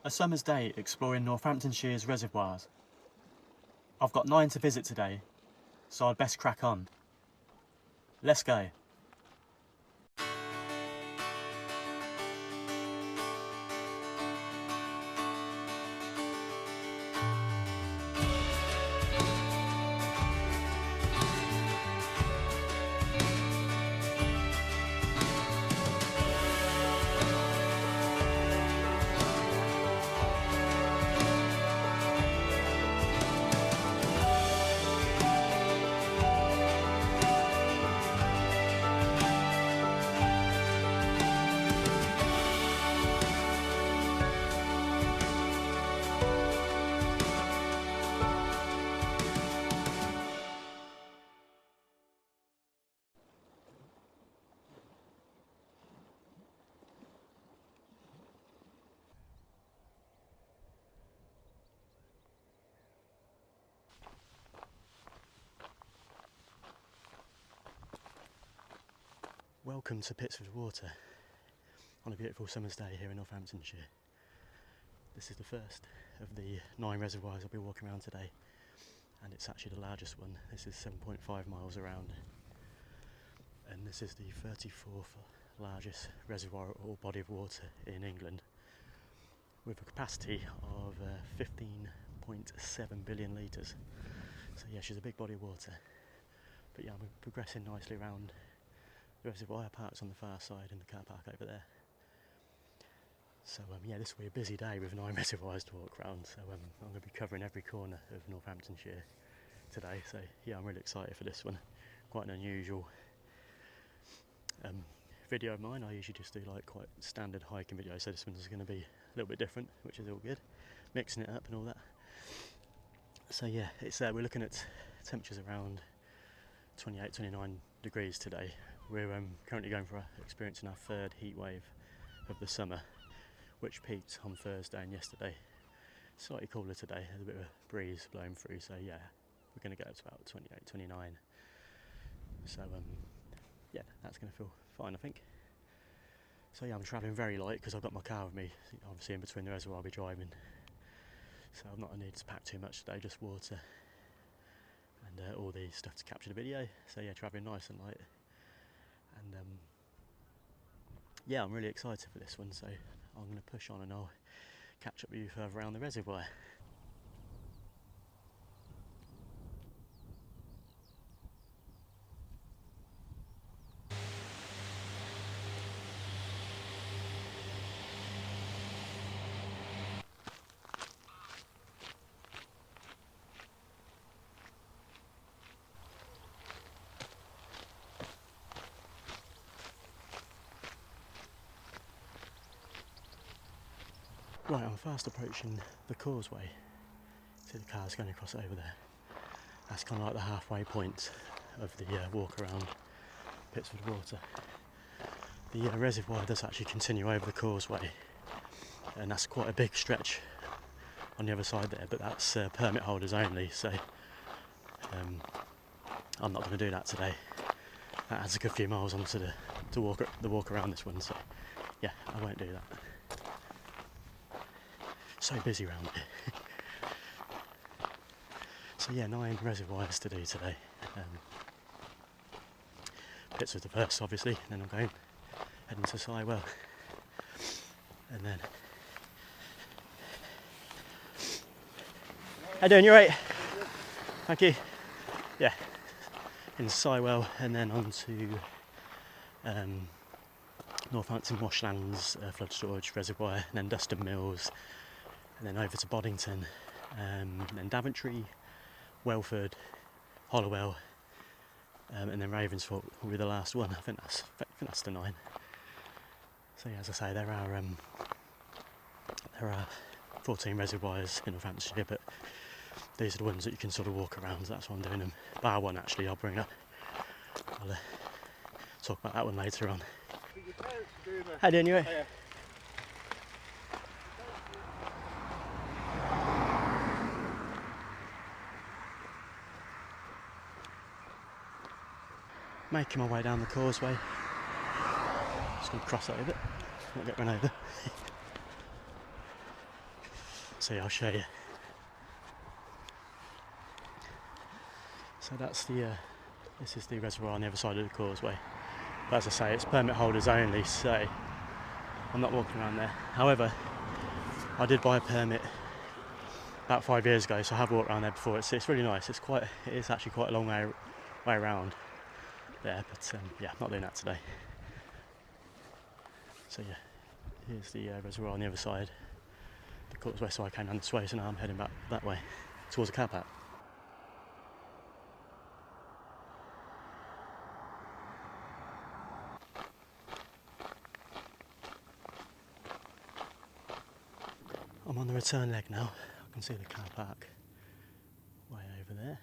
A summer's day exploring Northamptonshire's reservoirs. I've got 9 to visit today, so I'd best crack on. Let's go. Welcome to Pitsford Water on a beautiful summer's day here in Northamptonshire. This is the first of the 9 reservoirs I'll be walking around today, and it's actually the largest one. This is 7.5 miles around, and this is the 34th largest reservoir or body of water in England, with a capacity of 15.7 billion litres. So yeah, she's a big body of water. But yeah, we're progressing nicely around the reservoir. Park's on the far side and the car park over there. So yeah, this will be a busy day with 9 reservoirs to walk around. So I'm going to be covering every corner of Northamptonshire today. So yeah, I'm really excited for this one. Quite an unusual video of mine. I usually just do like quite standard hiking videos, so this one's going to be a little bit different, which is all good. Mixing it up and all that. So yeah, it's we're looking at temperatures around 28-29 degrees today. We're currently experiencing our 3rd heat wave of the summer, which peaked on Thursday and yesterday. Slightly cooler today, there's a bit of a breeze blowing through, so yeah, we're going to get up to about 28-29. So yeah, that's going to feel fine, I think. So yeah, I'm travelling very light because I've got my car with me. Obviously in between the reservoir I'll be driving, so I'm not going to need to pack too much today, just water and all the stuff to capture the video. So yeah, travelling nice and light. And yeah, I'm really excited for this one, so I'm going to push on and I'll catch up with you further around the reservoir. Right, I'm fast approaching the causeway. See the cars going across over there. That's kind of like the halfway point of the walk around Pitsford Water. The reservoir does actually continue over the causeway, and that's quite a big stretch on the other side there, but that's permit holders only, so I'm not going to do that today. That adds a good few miles onto the walk around this one, so yeah, I won't do that. So busy around here. So yeah, 9 reservoirs to do today. Pitsford's the first, obviously, and then I'm heading to Sywell, and then. How you doing? You right? Thank you. Yeah, in Sywell, and then on to Northampton Washlands flood storage reservoir, and then Duston Mills. And then over to Boddington, and then Daventry, Welford, Hollowell, and then Ravensthorpe will be the last one. I think that's the 9. So yeah, as I say, there are 14 reservoirs in Northamptonshire, but these are the ones that you can sort of walk around. So that's why I'm doing them. Bar one, actually, I'll bring up. I'll talk about that one later on. How you doing? You right? Yeah. Making my way down the causeway. Just going to cross over it, not get run over. So yeah, I'll show you. So that's the this is the reservoir on the other side of the causeway. But as I say, it's permit holders only, so I'm not walking around there. However, I did buy a permit about 5 years ago, so I have walked around there before. It's really nice. It is actually quite a long way around there, but yeah, not doing that today. So yeah, here's the reservoir on the other side. The causeway, so I came down this way, so now I'm heading back that way towards the car park. I'm on the return leg now. I can see the car park way over there.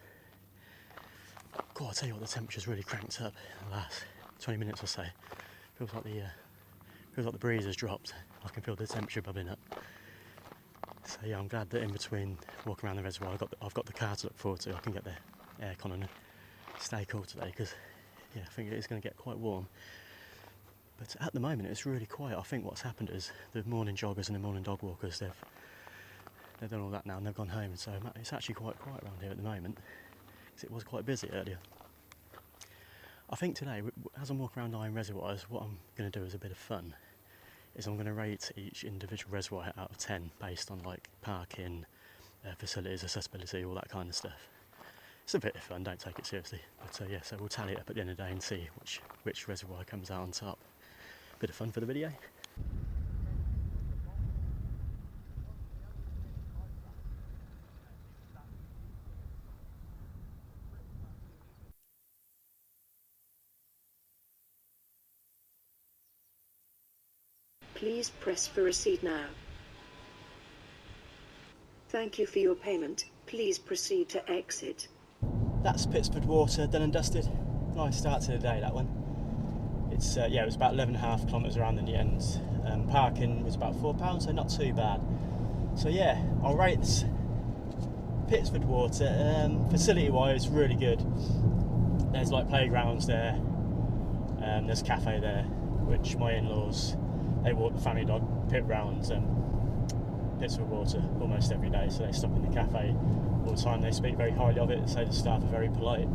God, I'll tell you what, the temperature's really cranked up in the last 20 minutes or so. Feels like the breeze has dropped. I can feel the temperature bubbling up. So yeah, I'm glad that in between walking around the reservoir, I've got the car to look forward to. I can get the aircon and stay cool today, because yeah, I think it is going to get quite warm. But at the moment, it's really quiet. I think what's happened is the morning joggers and the morning dog walkers, they've done all that now and they've gone home. So it's actually quite quiet around here at the moment, because it was quite busy earlier. I think today, as I'm walking around Iron Reservoirs, what I'm going to do as a bit of fun is I'm going to rate each individual reservoir out of 10 based on like parking, facilities, accessibility, all that kind of stuff. It's a bit of fun, don't take it seriously. But yeah, so we'll tally it up at the end of the day and see which reservoir comes out on top. Bit of fun for the video. Please press for receipt now. Thank you for your payment. Please proceed to exit. That's Pitsford Water, done and dusted. Nice start to the day, that one. It's yeah, it was about 11.5 kilometres around in the end. Parking was about £4, so not too bad. So yeah, I'll rate this Pitsford Water. Facility-wise, really good. There's like playgrounds there. There's a cafe there, which my in-laws, they walk the family dog pit round Pitsford Water almost every day, so they stop in the cafe all the time. They speak very highly of it and say the staff are very polite.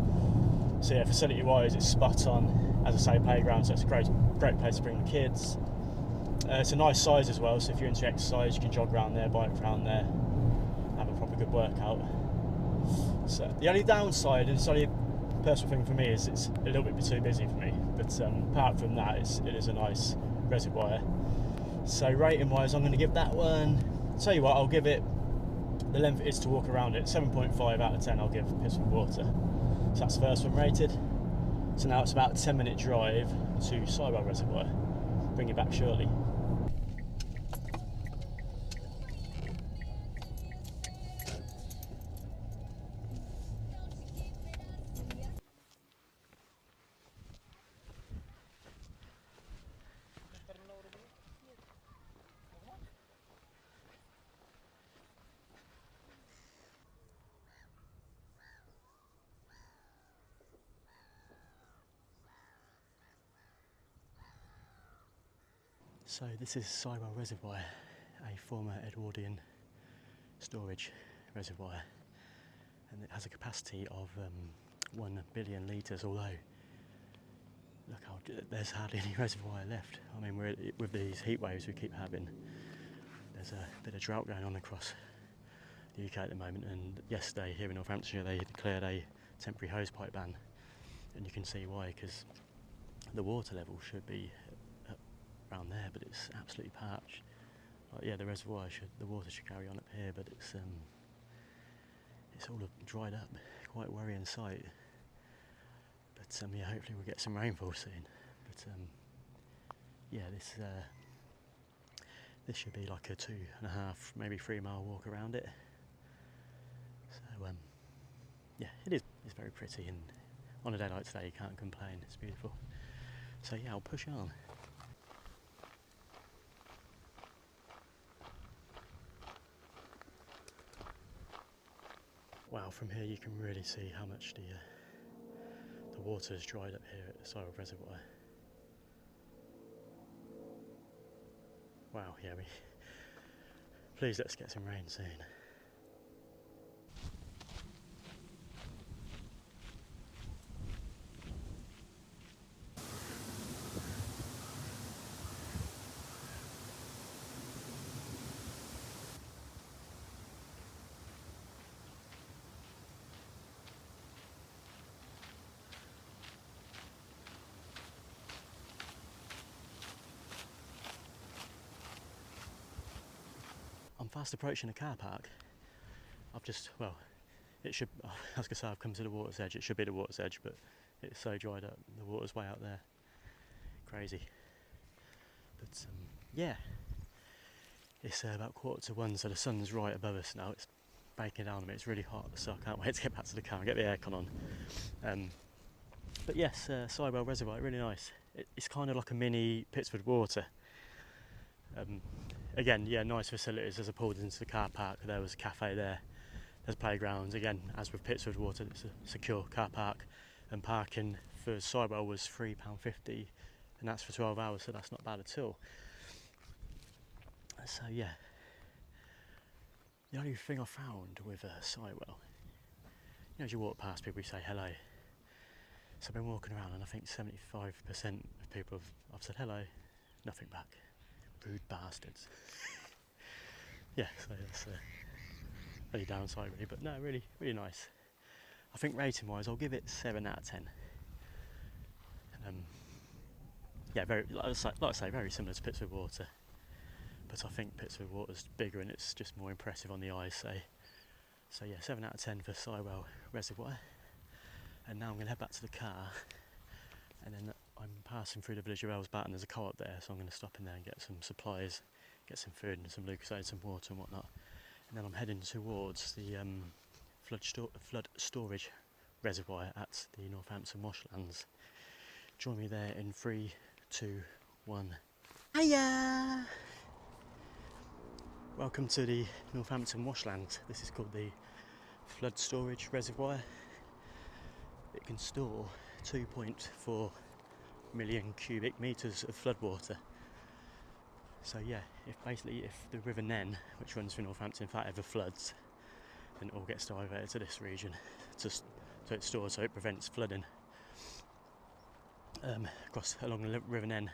So yeah, facility wise it's spot on. As I say, playground, so it's a great place to bring the kids. It's a nice size as well, so if you're into exercise you can jog around there, bike around there, have a proper good workout. So the only downside, and it's only a personal thing for me, is it's a little bit too busy for me, but apart from that it is a nice reservoir. So rating wise, I'm going to give that one, tell you what, I'll give it, the length it is to walk around it, 7.5 out of 10 I'll give Pitsford Water. So that's the first one rated. So now it's about a 10-minute drive to Sywell Reservoir. Bring you back shortly. So this is Sywell Reservoir, a former Edwardian storage reservoir, and it has a capacity of 1 billion litres, although look how there's hardly any reservoir left. I mean, with these heat waves we keep having, there's a bit of drought going on across the UK at the moment, and yesterday here in Northamptonshire they declared a temporary hosepipe ban, and you can see why, because the water level should be around there, but it's absolutely parched. Like, yeah, the water should carry on up here, but it's all dried up. Quite worrying sight. But yeah, hopefully we'll get some rainfall soon. But yeah, this should be like a 2.5, maybe 3 mile walk around it. So yeah, it's very pretty, and on a day like today you can't complain. It's beautiful. So yeah, I'll push on. Wow, from here you can really see how much the water's dried up here at the Sywell Reservoir. Wow, yeah, Please let's get some rain soon. I'm fast approaching a car park. I've just, well, it should, I was going to say I've come to the water's edge. It should be the water's edge, but it's so dried up. The water's way out there. Crazy. But yeah, it's about 1:45, so the sun's right above us now. It's breaking down on me. It's really hot, so I can't wait to get back to the car and get the aircon on. But yes, Sywell Reservoir, really nice. It's kind of like a mini Pitsford Water. Again, yeah, nice facilities. As I pulled into the car park, there was a cafe there. There's playgrounds. Again, as with Pitsford Water, it's a secure car park, and parking for Sywell was £3.50, and that's for 12 hours, so that's not bad at all. So yeah, the only thing I found with Sywell, as you walk past people, you say hello. So I've been walking around, and I think 75% of people I've said hello, nothing back. Rude bastards. Yeah, so that's only downside really, but no, really, really nice. I think rating wise, I'll give it 7 out of 10. Yeah, very, like I say, very similar to Pitsford Water, but I think Pitsford Water's bigger and it's just more impressive on the eye. So yeah, 7 out of 10 for Sywell Reservoir. And now I'm going to head back to the car, and then I'm passing through the village of Ellsbat, and there's a co-op there, so I'm going to stop in there and get some supplies, get some food and some Lucozade, some water and whatnot. And then I'm heading towards the flood storage reservoir at the Northampton Washlands. Join me there in 3, 2, 1. Hiya! Welcome to the Northampton Washlands. This is called the flood storage reservoir. It can store 2.4 million cubic metres of floodwater. So yeah, if the River Nen, which runs through Northampton, if that ever floods, then it all gets diverted to this region, so it's stored, so it prevents flooding along the River Nen.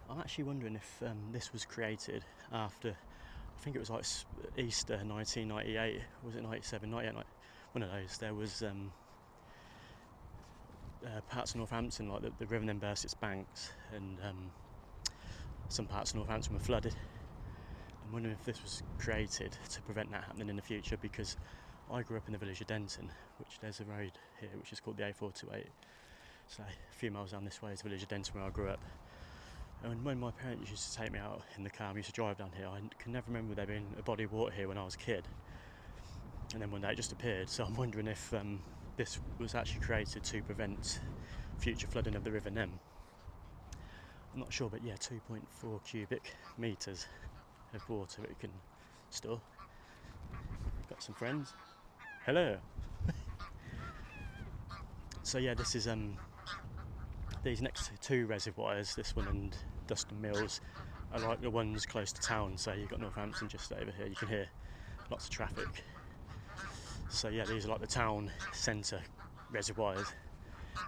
I'm actually wondering if this was created after, I think it was like Easter 1998, was it 97, 98, one of those. There was parts of Northampton, like the River Nen burst its banks, and some parts of Northampton were flooded. I'm wondering if this was created to prevent that happening in the future, because I grew up in the village of Denton, which there's a road here which is called the A428. So a few miles down this way is the village of Denton where I grew up. And when my parents used to take me out in the car, we used to drive down here, I can never remember there being a body of water here when I was a kid. And then one day it just appeared, so I'm wondering if this was actually created to prevent future flooding of the River Nen. I'm not sure, but yeah, 2.4 cubic metres of water it can store. Got some friends. Hello. So yeah, this is these next two reservoirs, this one and Duston Mills, are like the ones close to town. So you've got Northampton just over here. You can hear lots of traffic. So yeah, these are like the town centre reservoirs,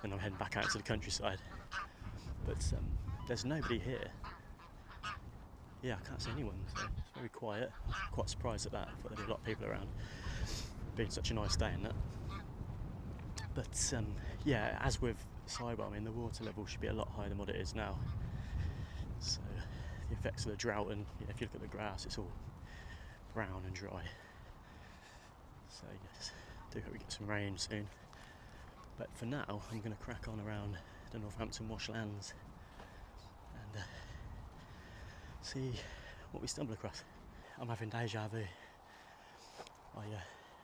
and I'm heading back out to the countryside. But there's nobody here. Yeah, I can't see anyone, so it's very quiet. I'm quite surprised at that. I thought there'd be a lot of people around, being such a nice day and that. But yeah, as with Sywell, I mean, the water level should be a lot higher than what it is now. So the effects of the drought, and yeah, if you look at the grass, it's all brown and dry. So yes, do hope we get some rain soon. But for now, I'm going to crack on around the Northampton Washlands and see what we stumble across. I'm having deja vu. I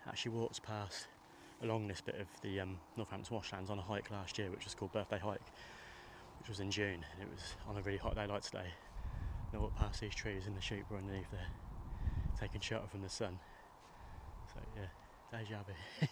actually walked past along this bit of the Northampton Washlands on a hike last year, which was called Birthday Hike, which was in June, and it was on a really hot day like today. And I walked past these trees and the sheep were underneath there, taking shelter from the sun. So yeah, deja vu.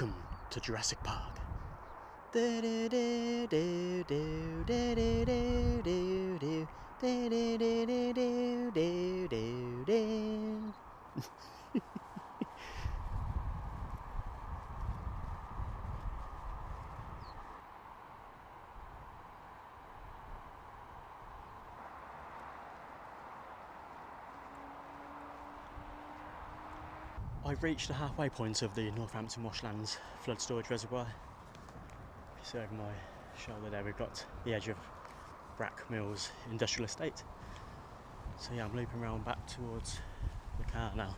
Welcome to Jurassic Park. I've reached the halfway point of the Northampton Washlands flood storage reservoir. You see over my shoulder there we've got the edge of Brack Mills Industrial Estate. So yeah, I'm looping around back towards the car now.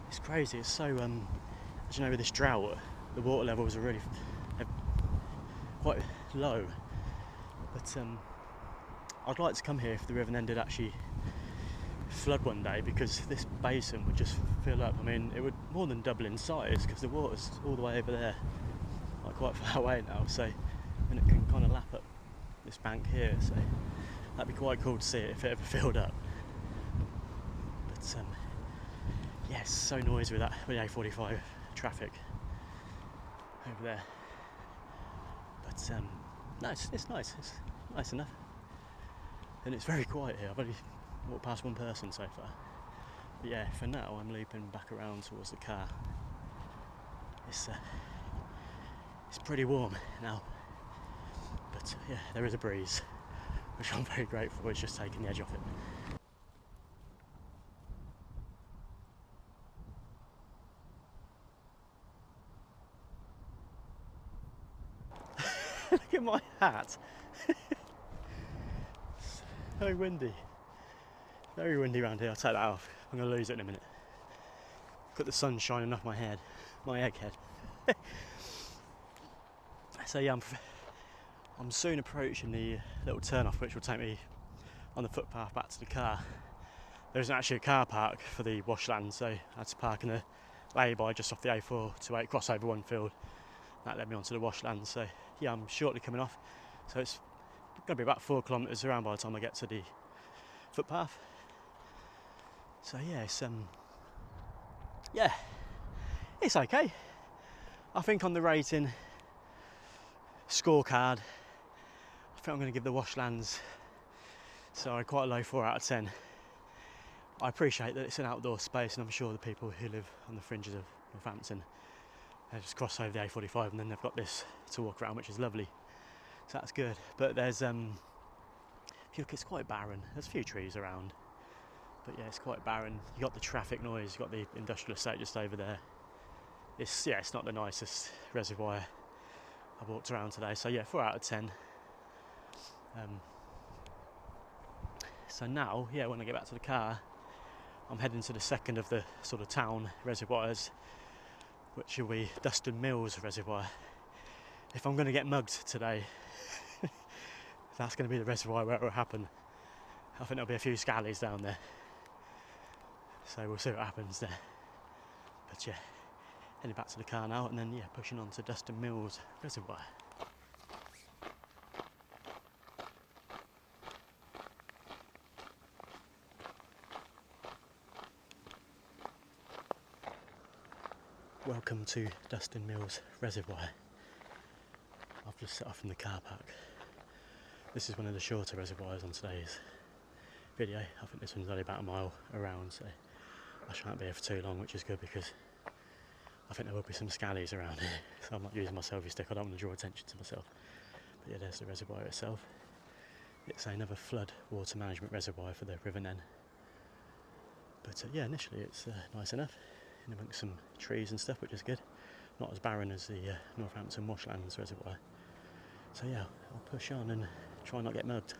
It's crazy, it's so, as you know, with this drought, the water levels are really quite low. But I'd like to come here if the river then did actually flood one day, because this basin would just fill up. I mean, it would more than double in size because the water's all the way over there, like quite far away now, so, and it can kind of lap up this bank here, so that'd be quite cool to see it if it ever filled up. But yeah, it's so noisy with the A45 traffic over there. But no, it's nice, it's nice enough, and it's very quiet here. I've only walked past one person so far. But yeah, for now I'm looping back around towards the car. It's pretty warm now, but yeah, there is a breeze, which I'm very grateful for. It's just taking the edge off it. Look at my hat. So windy. Very windy around here. I'll take that off. I'm going to lose it in a minute. Got the sun shining off my head, my egghead. So yeah, I'm soon approaching the little turn-off which will take me on the footpath back to the car. There isn't actually a car park for the Washlands, so I had to park in a lay-by just off the A428, cross over one field. That led me onto the Washlands. So yeah, I'm shortly coming off. So it's going to be about 4 kilometres around by the time I get to the footpath. So yeah, it's okay. I think on the rating scorecard, I think I'm going to give the Washlands quite a low 4 out of 10. I appreciate that it's an outdoor space, and I'm sure the people who live on the fringes of Northampton, they just cross over the A45 and then they've got this to walk around, which is lovely. So that's good. But there's if you look, it's quite barren. There's a few trees around, but yeah, it's quite barren. You got the traffic noise, you got the industrial estate just over there. It's not the nicest reservoir I've walked around today. So yeah, 4 out of 10. So now, yeah, when I get back to the car, I'm heading to the second of the sort of town reservoirs, which will be Duston Mills Reservoir. If I'm going to get mugged today, that's going to be the reservoir where it will happen. I think there'll be a few scallies down there, so we'll see what happens there. But yeah, heading back to the car now, and then yeah, pushing on to Duston Mills Reservoir. Welcome to Duston Mills Reservoir. I've just set off from the car park. This is one of the shorter reservoirs on today's video. I think this one's only about a mile around, so I shan't be here for too long, which is good because I think there will be some scallies around here, so I'm not using my selfie stick. I don't want to draw attention to myself. But yeah, there's the reservoir itself. It's another flood water management reservoir for the River Nen. But yeah, initially it's nice enough, in amongst some trees and stuff, which is good. Not as barren as the Northampton Washlands Reservoir. So yeah, I'll push on and try not get mugged.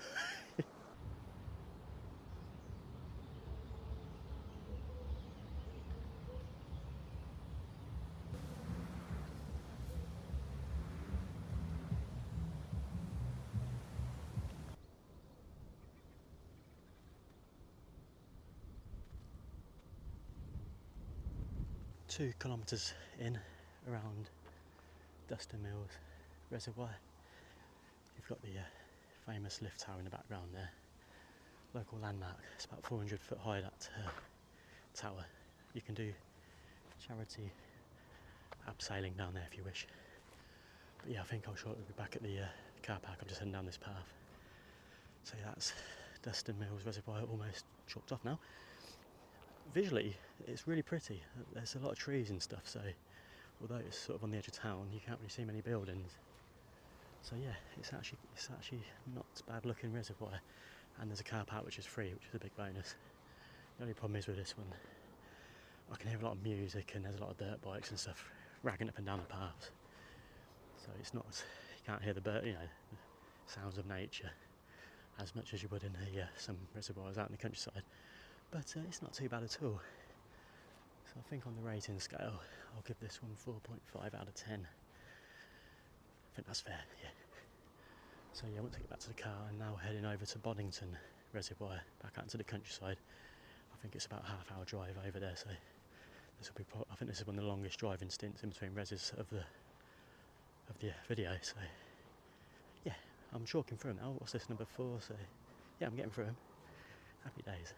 Two kilometres in around Duston Mills Reservoir. You've got the famous lift tower in the background there. Local landmark. It's about 400 foot high, that tower. You can do charity abseiling down there if you wish. But yeah, I think I'll shortly be back at the car park. I'm just heading down this path. So yeah, that's Duston Reservoir almost chalked off now. Visually, it's really pretty. There's a lot of trees and stuff, so although it's sort of on the edge of town, you can't really see many buildings. So yeah, it's actually not a bad looking reservoir, and there's a car park which is free, which is a big bonus. The only problem is with this one, I can hear a lot of music and there's a lot of dirt bikes and stuff ragging up and down the paths. So it's not, you can't hear the sounds of nature as much as you would in some reservoirs out in the countryside. But it's not too bad at all. So I think on the rating scale, I'll give this one 4.5 out of 10. I think that's fair, yeah. So yeah, once I get back to the car, I'm now heading over to Boddington Reservoir, back out into the countryside. I think it's about a half-hour drive over there, so this will be. I think this is one of the longest driving stints in between reses of the video. So yeah, I'm chalking through them now. What's this, number 4? So yeah, I'm getting through them. Happy days.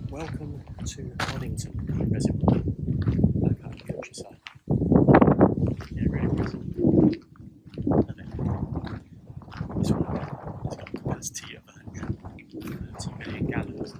Welcome to Boddington Reservoir, back out in the countryside. Yeah, really impressive. Love it. This one has got a capacity of 130 million gallons.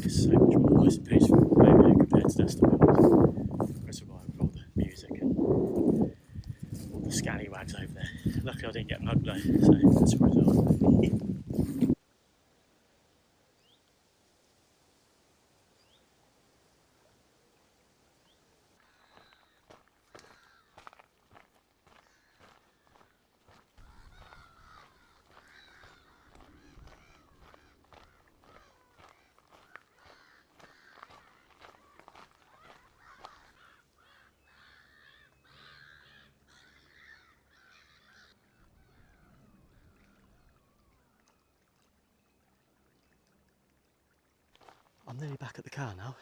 It's so much more nice and peaceful over here compared to Duston Reservoir with all the music and all the scallywags over there. Luckily I didn't get mugged though, so that's a result. I'm nearly back at the car now.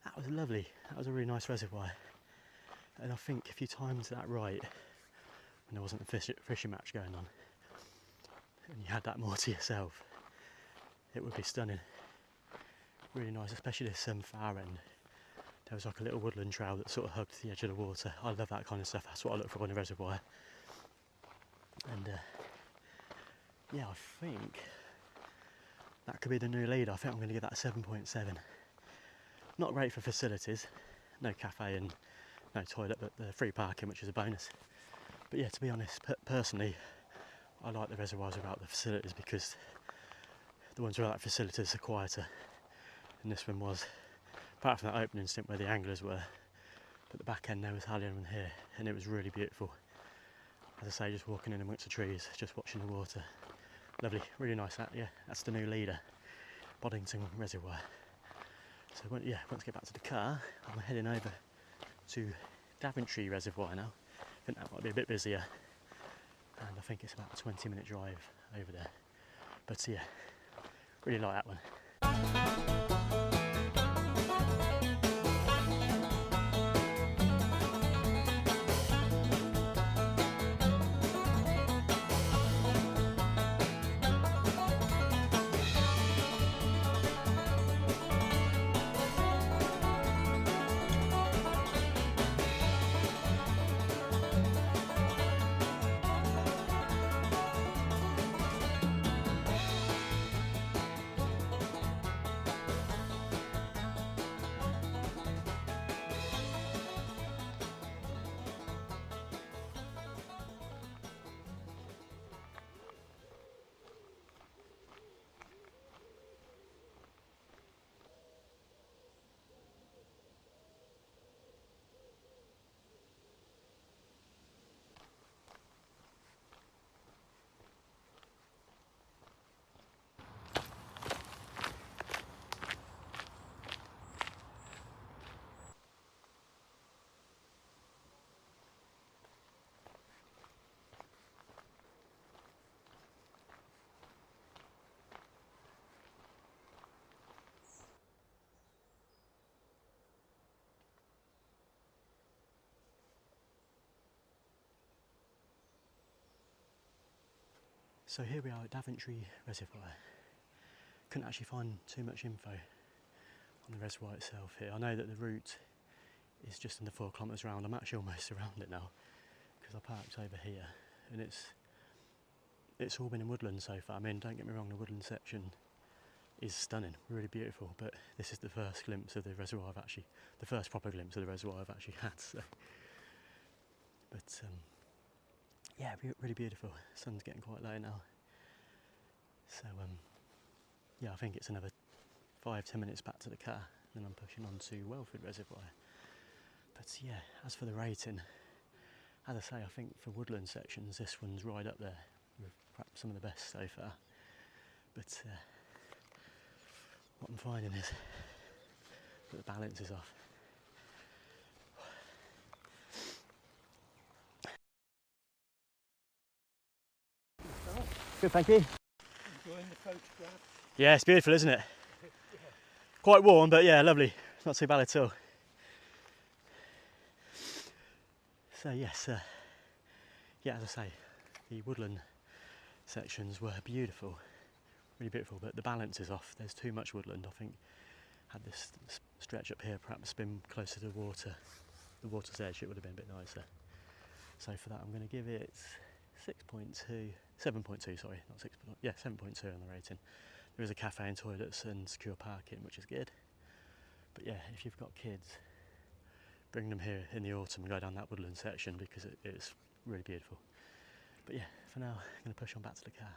That was lovely. That was a really nice reservoir. And I think if you timed that right, when there wasn't a fishing match going on, and you had that more to yourself, it would be stunning. Really nice, especially this far end. There was like a little woodland trail that sort of hugged the edge of the water. I love that kind of stuff. That's what I look for in a reservoir. And yeah, I think that could be the new lead. I think I'm going to give that a 7.7. Not great for facilities, no cafe and no toilet, but the free parking, which is a bonus. But yeah, to be honest, personally, I like the reservoirs without the facilities because the ones without facilities are quieter, and this one was, apart from that opening stint where the anglers were, but the back end there was higher than here, and it was really beautiful. As I say, just walking in amongst the trees, just watching the water. Lovely, really nice that, yeah. That's the new leader, Boddington Reservoir. So once I get back to the car, I'm heading over to Daventry Reservoir now. I think that might be a bit busier, and I think it's about a 20-minute drive over there. But yeah, really like that one. So here we are at Daventry Reservoir. Couldn't actually find too much info on the reservoir itself here. I know that the route is just under 4 kilometres round. I'm actually almost around it now because I parked over here, and it's all been in woodland so far. I mean, don't get me wrong, the woodland section is stunning, really beautiful, but this is the first glimpse of the reservoir the first proper glimpse of the reservoir I've actually had. So, but yeah, really beautiful. The sun's getting quite low now. So yeah, I think it's another 5-10 minutes back to the car, then I'm pushing on to Welford Reservoir. But yeah, as for the rating, as I say, I think for woodland sections, this one's right up there with perhaps some of the best so far. But what I'm finding is that the balance is off. Good, thank you. Enjoying the photograph? Yeah, it's beautiful, isn't it? Quite warm, but yeah, lovely. Not too bad at all. So yes, yeah, as I say, the woodland sections were beautiful, really beautiful, but the balance is off. There's too much woodland. I think had this stretch up here perhaps been closer to the water's edge, it would have been a bit nicer. So for that, I'm going to give it 7.2, sorry, not 6, yeah, 7.2 on the rating. There is a cafe and toilets and secure parking, which is good. But yeah, if you've got kids, bring them here in the autumn and go down that woodland section because it's really beautiful. But yeah, for now, I'm going to push on back to the car.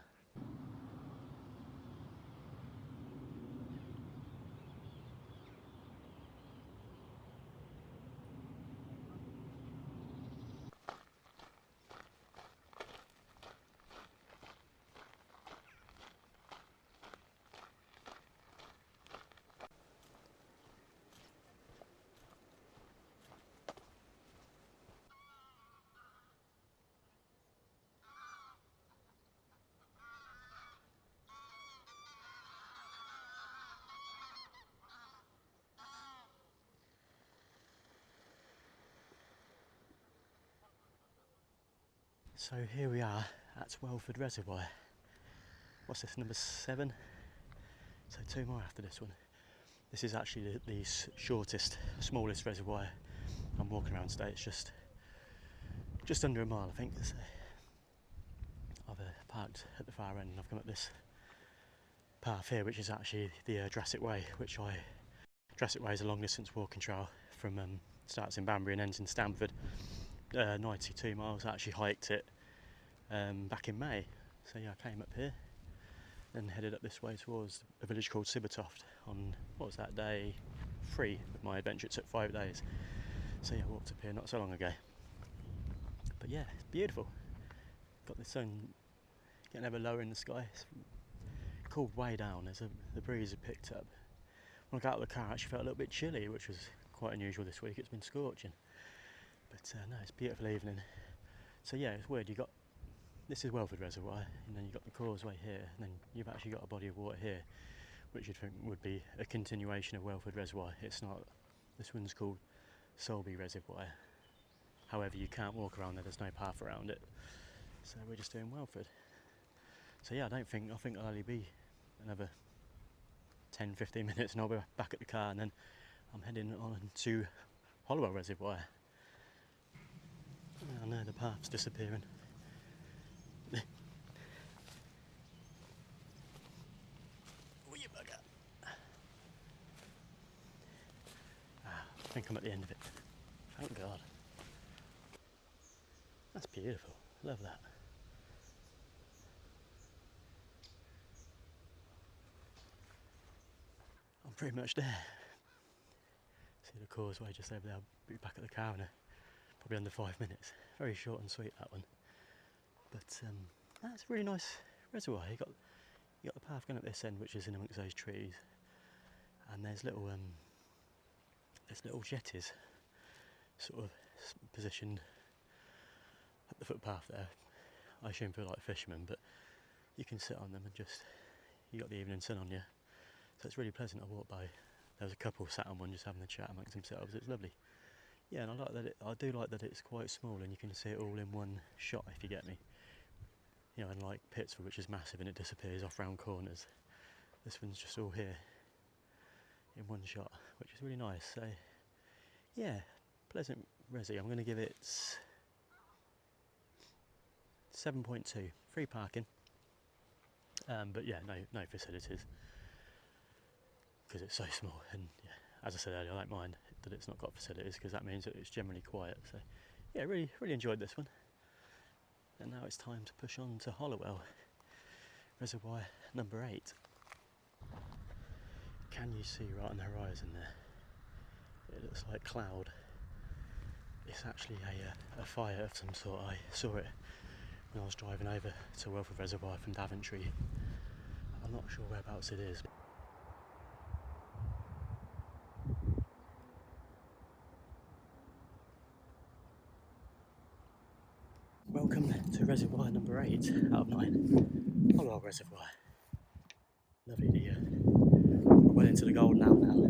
So here we are at Welford Reservoir. What's this, number 7? So 2 more after this one. This is actually the shortest, smallest reservoir I'm walking around today. It's just under a mile, I think. So I've parked at the far end and I've come up this path here, which is actually the Jurassic Way, Jurassic Way is a long distance walking trail from starts in Banbury and ends in Stamford. 92 miles. I actually hiked it back in May So yeah, I came up here, then headed up this way towards a village called Sibbertoft on, what was that, day 3 of my adventure. It took 5 days. So yeah, I walked up here not so long ago. But yeah, it's beautiful. Got the sun getting ever lower in the sky. It's cooled way down. The breeze had picked up. When I got out of the car, I actually felt a little bit chilly, which was quite unusual this week. It's been scorching. But no, it's a beautiful evening. So yeah, it's weird. This is Welford Reservoir, and then you've got the causeway here, and then you've actually got a body of water here, which you'd think would be a continuation of Welford Reservoir. It's not. This one's called Sywell Reservoir. However, you can't walk around there, there's no path around it. So we're just doing Welford. So yeah, I think I'll only be another 10-15 minutes and I'll be back at the car, and then I'm heading on to Hollowell Reservoir. I know the path's disappearing. Oh, you bugger. I think I'm at the end of it. Thank God. That's beautiful. Love that. I'm pretty much there. See the causeway just over there. I'll be back at the car in probably under 5 minutes. Very short and sweet, that one. But that's a really nice reservoir. You got the path going up this end, which is in amongst those trees, and there's little jetties sort of positioned up the footpath there. I assume for like fishermen, but you can sit on them and you got the evening sun on you, so it's really pleasant to walk by. There was a couple sat on one just having a chat amongst themselves. It's lovely. Yeah, and I do like that it's quite small and you can see it all in one shot, if you get me. You know, unlike Pitsford, which is massive and it disappears off round corners, this one's just all here in one shot, which is really nice. So yeah, pleasant resi. I'm going to give it 7.2. Free parking, but yeah, no facilities, because it's so small. And yeah, as I said earlier, I don't mind that it's not got facilities, because that means that it's generally quiet. So yeah, really enjoyed this one. And now it's time to push on to Hollowell Reservoir number 8. Can you see right on the horizon there? It looks like cloud. It's actually a fire of some sort. I saw it when I was driving over to Welford Reservoir from Daventry. I'm not sure whereabouts it is. Welcome to Reservoir number 8 out of 9, Hollowell Reservoir. Lovely to hear. We're well into the golden hour now.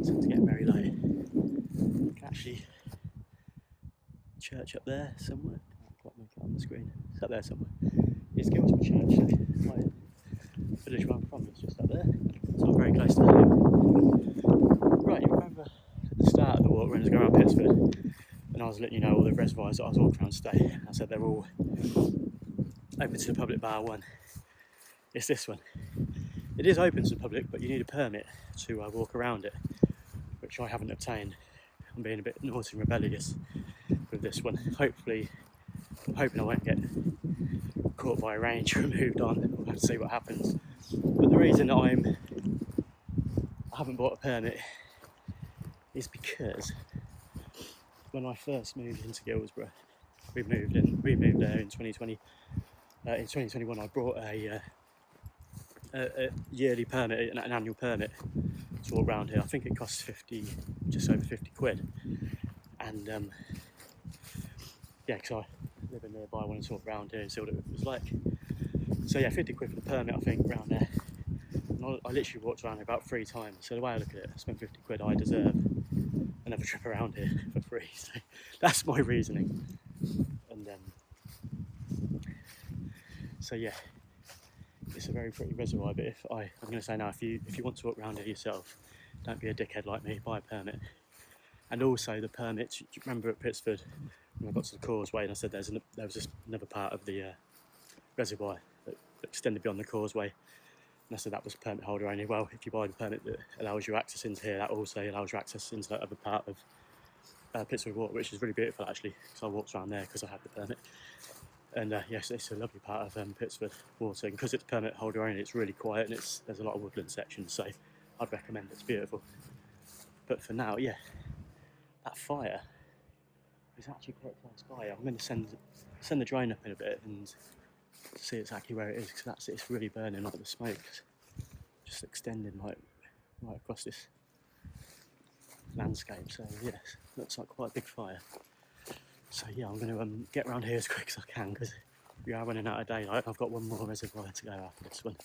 Sun's getting very late. You can actually church up there somewhere. Can't quite make it on the screen. It's up there somewhere. It's Gilsborough Church. So my village where I'm from is just up there. So I'm very close to home. Right, you remember at the start of the walk when I was going around Pitsford, and I was letting you know all the reservoirs that I was walking around today. I said they're all open to the public bar one. It's this one. It is open to the public, but you need a permit to walk around it, which I haven't obtained. I'm being a bit naughty and rebellious with this one. Hopefully, I'm hoping I won't get caught by a ranger and moved on. We'll have to see what happens. But the reason that I haven't bought a permit is because when I first moved into Gilsborough, we moved there in 2020. In 2021, I brought a yearly permit, an annual permit to walk around here. I think it costs just over 50 quid. And yeah, because I live in nearby, I wanted to walk around here and see what it was like. So yeah, 50 quid for the permit, I think, around there. And I literally walked around here about 3 times. So the way I look at it, I spent 50 quid, I deserve another trip around here for free. So that's my reasoning. And so yeah, it's a very pretty reservoir. But I'm going to say now, if you want to walk around here yourself, don't be a dickhead like me, buy a permit. And also the permit, do you remember at Pitsford when I got to the causeway and I said there was another part of the reservoir that extended beyond the causeway, and I said that was permit holder only. Well, if you buy the permit that allows you access into here, that also allows you access into that other part of Pitsford Water, which is really beautiful actually, because I walked around there because I had the permit. And yes, it's a lovely part of Pitsford Water. Because it's permit holder only, it's really quiet, and there's a lot of woodland sections, so I'd recommend it. It's beautiful. But for now, yeah, that fire is actually quite close by. I'm going to send the drone up in a bit and see exactly where it is, because it's really burning, like the smoke's just extending like right across this landscape. So yes, looks like quite a big fire. So yeah, I'm going to get around here as quick as I can, because we are running out of daylight. I've got one more reservoir to go after this one,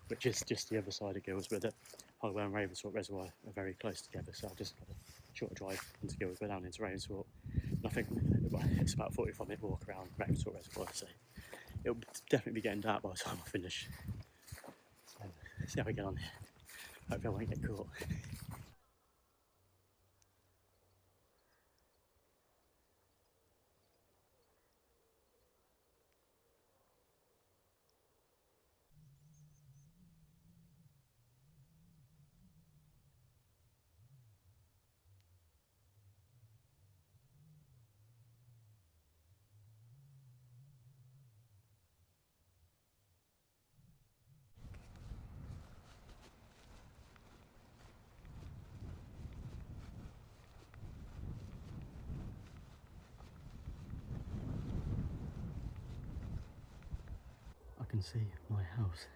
which is just the other side of Guilsborough. The Hollowell and Ravensthorpe Reservoir are very close together, so I've just got a short drive into Guilsborough down into Ravensthorpe. And I think it's about a 45-minute walk around Ravensthorpe Reservoir, so it'll definitely be getting dark by the time I finish. So see how we get on here. Hopefully I won't get caught. I can see my house,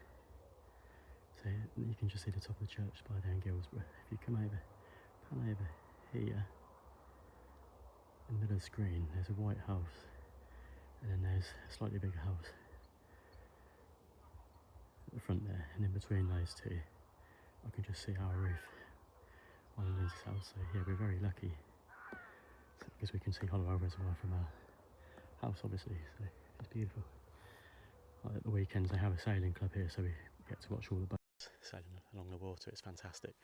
so you can just see the top of the church by there in Guilsborough. If you come over, pan over here, in the middle of the screen there's a white house, and then there's a slightly bigger house at the front there, and in between those two I can just see our roof on Lynn's house. So yeah, we're very lucky because we can see Hollowell Reservoir from our house, obviously, so it's beautiful. Like at the weekends they have a sailing club here, so we get to watch all the boats sailing along the water. It's fantastic.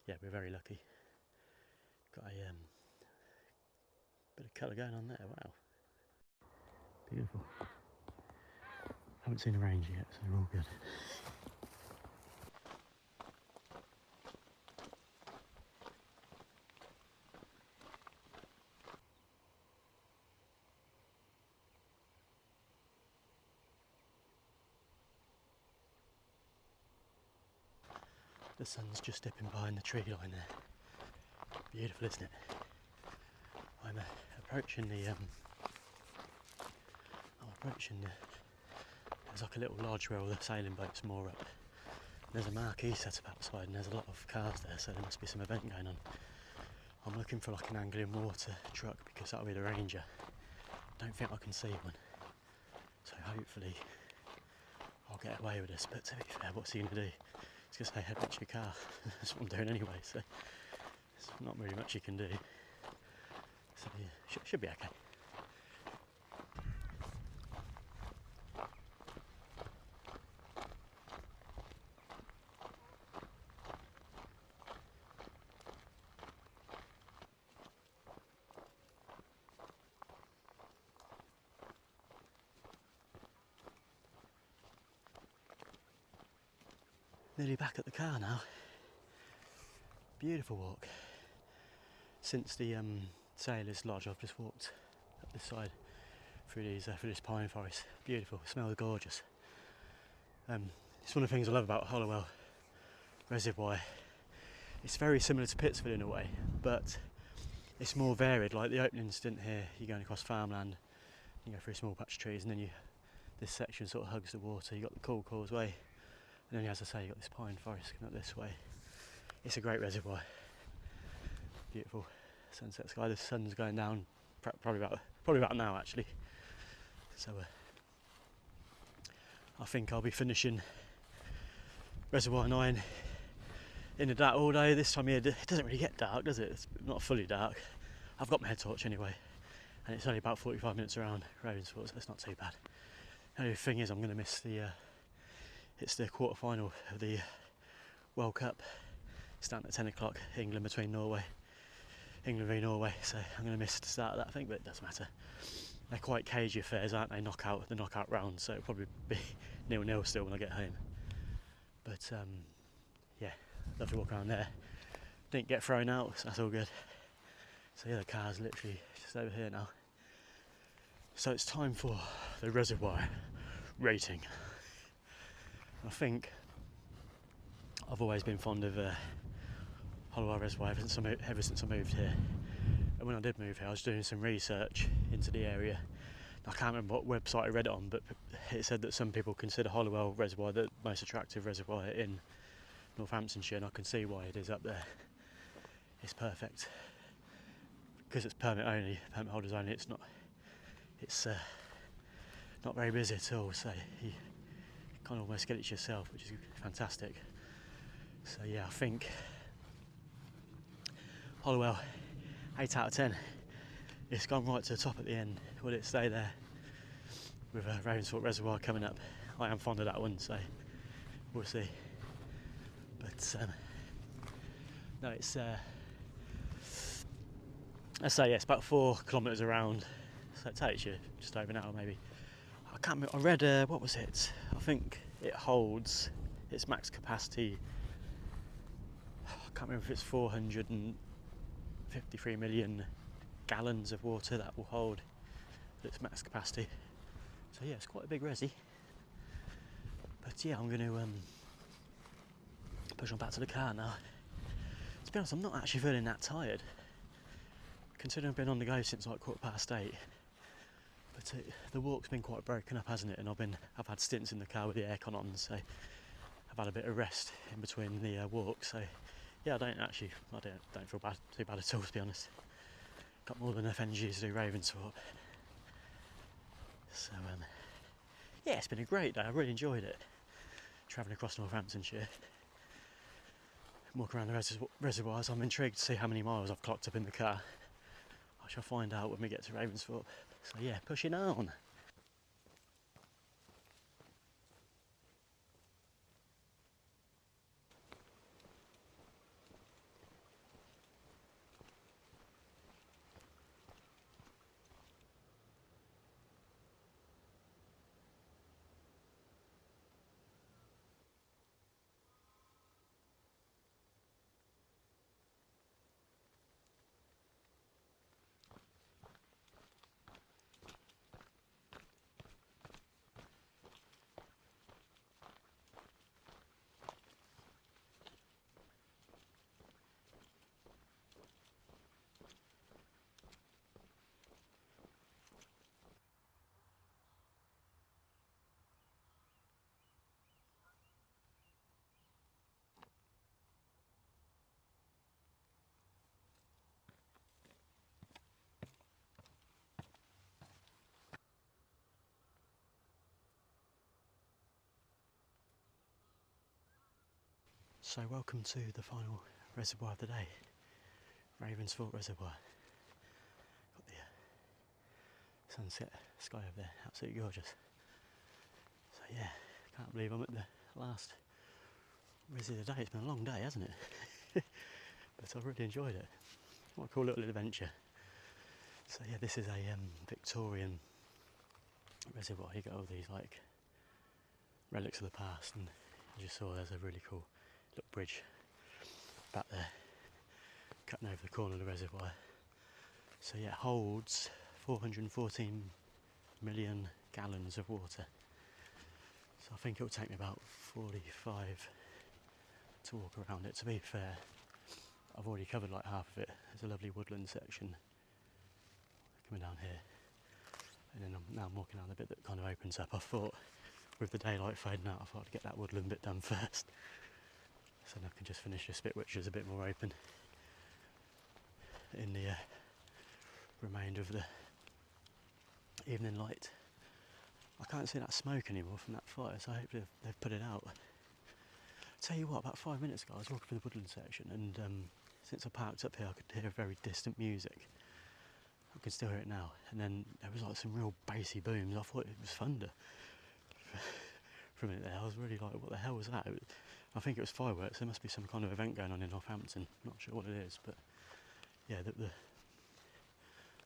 Yeah, we're very lucky. Got a bit of colour going on there, wow. Beautiful. Haven't seen a range yet, so we're all good. The sun's just dipping behind the tree line there. Beautiful, isn't it? I'm approaching the there's like a little lodge where all the sailing boats moor up. There's a marquee set up outside and there's a lot of cars there, so there must be some event going on. I'm looking for like an angling water truck, because that'll be the Ranger. Don't think I can see one, so hopefully I'll get away with this. But to be fair, what's he going to do? He's going to say, head back to your car. That's what I'm doing anyway, so there's not really much you can do. So yeah, should be okay. Nearly back at the car now. Beautiful walk. Since the Sailors Lodge, I've just walked up this side through this pine forest. Beautiful, smells gorgeous. It's one of the things I love about Hollowell Reservoir. It's very similar to Pitsford in a way, but it's more varied. Like the opening stint here, you're going across farmland, you go through a small patch of trees, and then this section sort of hugs the water. You've got the cool causeway, and then, as I say, you've got this pine forest coming up this way. It's a great reservoir. Beautiful sunset sky. The sun's going down probably about now, actually. So I think I'll be finishing Reservoir 9 in the dark all day. This time of year, it doesn't really get dark, does it? It's not fully dark. I've got my head torch anyway, and it's only about 45 minutes around Ravensthorpe, so it's not too bad. The only thing is, I'm going to miss it's the quarter final of the World Cup. It's starting at 10 o'clock, England v Norway, so I'm going to miss the start of that, I think, but it doesn't matter. They're quite cagey affairs, aren't they? The knockout round, so it'll probably be 0-0 still when I get home. But yeah, lovely walk around there. Didn't get thrown out, so that's all good. So yeah, the car's literally just over here now. So it's time for the reservoir rating. I think I've always been fond of Hollowell Reservoir ever since I moved here. And when I did move here, I was doing some research into the area. I can't remember what website I read it on, but it said that some people consider Hollowell Reservoir the most attractive reservoir in Northamptonshire, and I can see why it is up there. It's perfect because it's permit holders only. It's not very busy at all, so you can almost get it yourself, which is fantastic. So yeah, I think Hollowell 8 out of 10. It's gone right to the top at the end. Will it stay there with Ravensthorpe Reservoir coming up? I am fond of that one, so we'll see. But no, it's let's say it's about 4 kilometres around, so it takes you just over an hour maybe. I can't remember, I read what was it? I think it holds its max capacity. I can't remember if it's 453 million gallons of water that will hold its max capacity. So yeah, it's quite a big resi. But yeah, I'm going to push on back to the car now. To be honest, I'm not actually feeling that tired, considering I've been on the go since like 8:15. But the walk's been quite broken up, hasn't it? And I've had stints in the car with the aircon on, so I've had a bit of rest in between the walks. So yeah, I don't feel too bad at all, to be honest. Got more than enough energy to do Ravensthorpe. So yeah, it's been a great day. I really enjoyed it. Travelling across Northamptonshire, walking around the reservoirs. I'm intrigued to see how many miles I've clocked up in the car. I shall find out when we get to Ravensthorpe. So yeah, pushing on. So welcome to the final reservoir of the day, Ravensthorpe Reservoir. Got the sunset sky over there, absolutely gorgeous. So yeah, can't believe I'm at the last resi of the day. It's been a long day, hasn't it? But I've really enjoyed it. What a cool little adventure. So yeah, this is a Victorian reservoir. You got all these like relics of the past, and as you saw, there's a really cool little bridge back there cutting over the corner of the reservoir. So yeah, it holds 414 million gallons of water. So I think it will take me about 45 to walk around it. To be fair, I've already covered like half of it. There's a lovely woodland section coming down here, and then I'm walking down the bit that kind of opens up. I thought with the daylight fading out, I thought I'd get that woodland bit done first, so then I can just finish this bit which is a bit more open in the remainder of the evening light. I can't see that smoke anymore from that fire, so I hope they've put it out. Tell you what, about 5 minutes ago I was walking through the woodland section, and since I parked up here I could hear very distant music. I can still hear it now, and then there was like some real bassy booms. I thought it was thunder for a minute there. I was really like, what the hell was that? I think it was fireworks. There must be some kind of event going on in Northampton. Not sure what it is, but yeah, the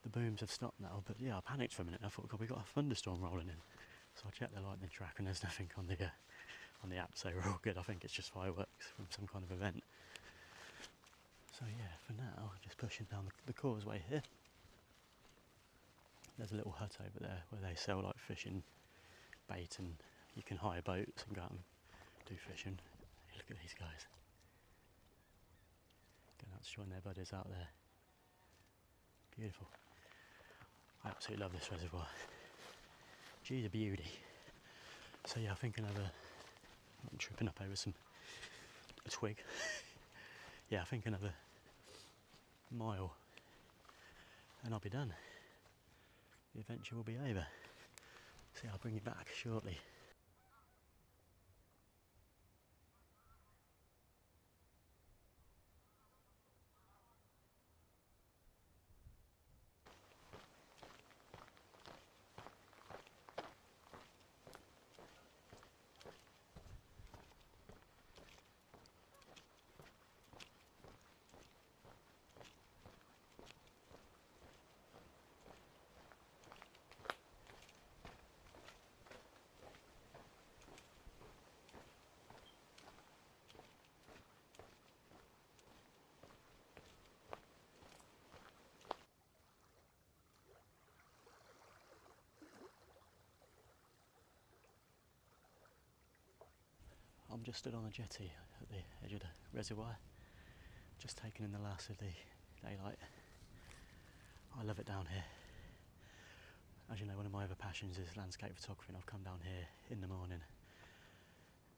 booms have stopped now. But yeah, I panicked for a minute. I thought, God, we got a thunderstorm rolling in. So I checked the lightning track, and there's nothing on the app, so we're all good. I think it's just fireworks from some kind of event. So yeah, for now, just pushing down the causeway here. there's a little hut over there where they sell like fishing bait, and you can hire boats and go out and do fishing. Hey, look at these guys going out to join their buddies out there. Beautiful. I absolutely love this reservoir. She's a beauty. So yeah, I think I'm tripping up over a twig. Yeah, I think another mile and I'll be done. The adventure will be over. So I'll bring you back shortly. I'm just stood on a jetty at the edge of the reservoir, just taking in the last of the daylight. I love it down here. As you know, one of my other passions is landscape photography, and I've come down here in the morning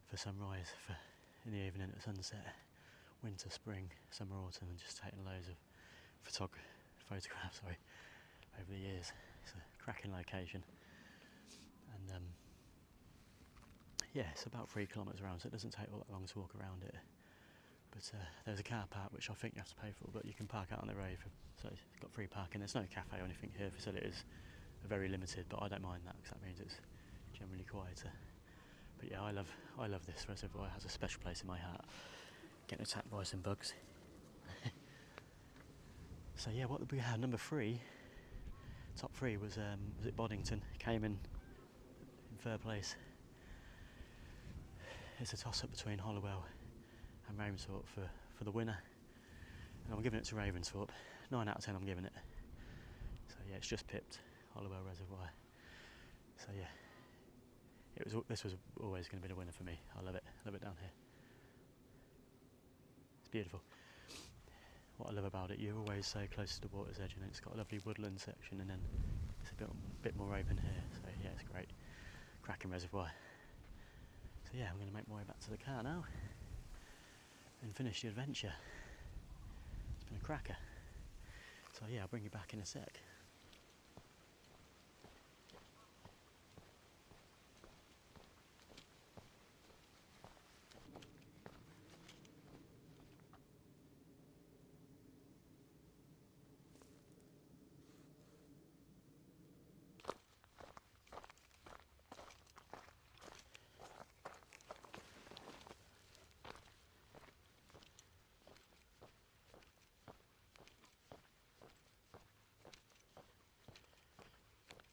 for sunrise, for in the evening at sunset, winter, spring, summer, autumn, and just taking loads of photographs over the years. It's a cracking location, and yeah, it's about 3 kilometres around, so it doesn't take all that long to walk around it. But there's a car park which I think you have to pay for, but you can park out on the road, so it's got free parking. There's no cafe or anything here. Facilities are very limited, but I don't mind that because that means it's generally quieter. But yeah, I love this reservoir. It has a special place in my heart. Getting attacked by some bugs. So yeah, what did we have? Number 3, top 3 was it Boddington? Came in third place. It's a toss-up between Hollowell and Ravensthorpe for the winner, and I'm giving it to Ravensthorpe. 9 out of 10 I'm giving it. So yeah, it's just pipped Hollowell Reservoir. So yeah, this was always going to be the winner for me. I love it down here. It's beautiful. What I love about it, you're always so close to the water's edge, and it's got a lovely woodland section, and then it's a bit more open here. So yeah, it's great. Cracking reservoir. So yeah, I'm going to make my way back to the car now and finish the adventure. It's been a cracker. So yeah, I'll bring you back in a sec.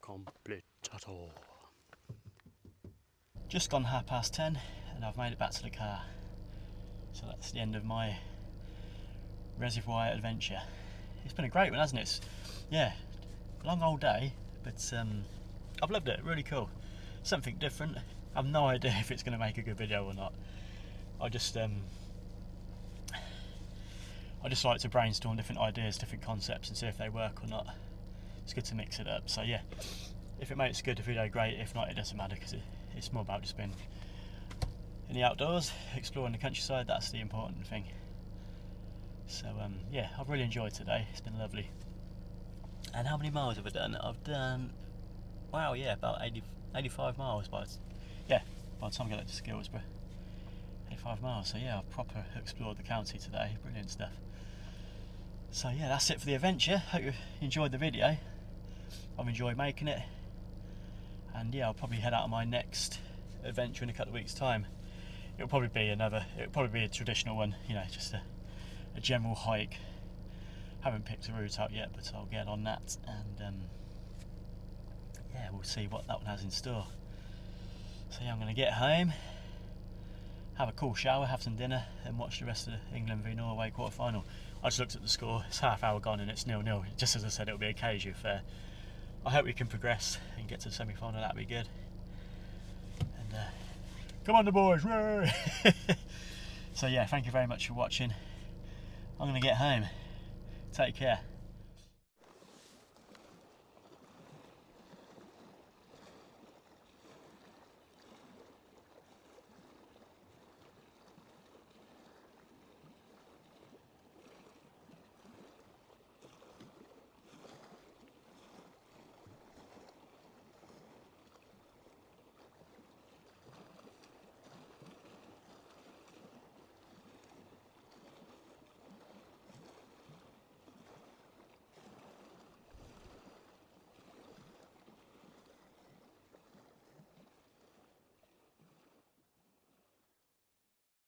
Completato. Just gone 10:30 and I've made it back to the car. So that's the end of my reservoir adventure. It's been a great one, hasn't it? Yeah, long old day, but I've loved it. Really cool. Something different. I've no idea if it's going to make a good video or not. I just like to brainstorm different ideas, different concepts, and see if they work or not. It's good to mix it up. So yeah, if it makes a good video, great. If not, it doesn't matter, because it's more about just being in the outdoors, exploring the countryside. That's the important thing. So yeah, I've really enjoyed today. It's been lovely. And how many miles have I done? I've done, wow, yeah, about 85 miles by the time I get to Skillsborough. 85 miles. So yeah, I've proper explored the county today. Brilliant stuff. So yeah, that's it for the adventure. Hope you enjoyed the video. I've enjoyed making it, and yeah, I'll probably head out on my next adventure in a couple of weeks' time. It'll probably be a traditional one, you know, just a general hike. Haven't picked a route out yet, but I'll get on that, and yeah, we'll see what that one has in store. So yeah, I'm going to get home, have a cool shower, have some dinner, and watch the rest of the England v Norway quarter-final. I just looked at the score. It's half hour gone and it's 0-0. Just as I said, it'll be a casual affair. I hope we can progress and get to the semi-final. That'd be good. And come on the boys! So yeah, thank you very much for watching. I'm gonna get home. Take care.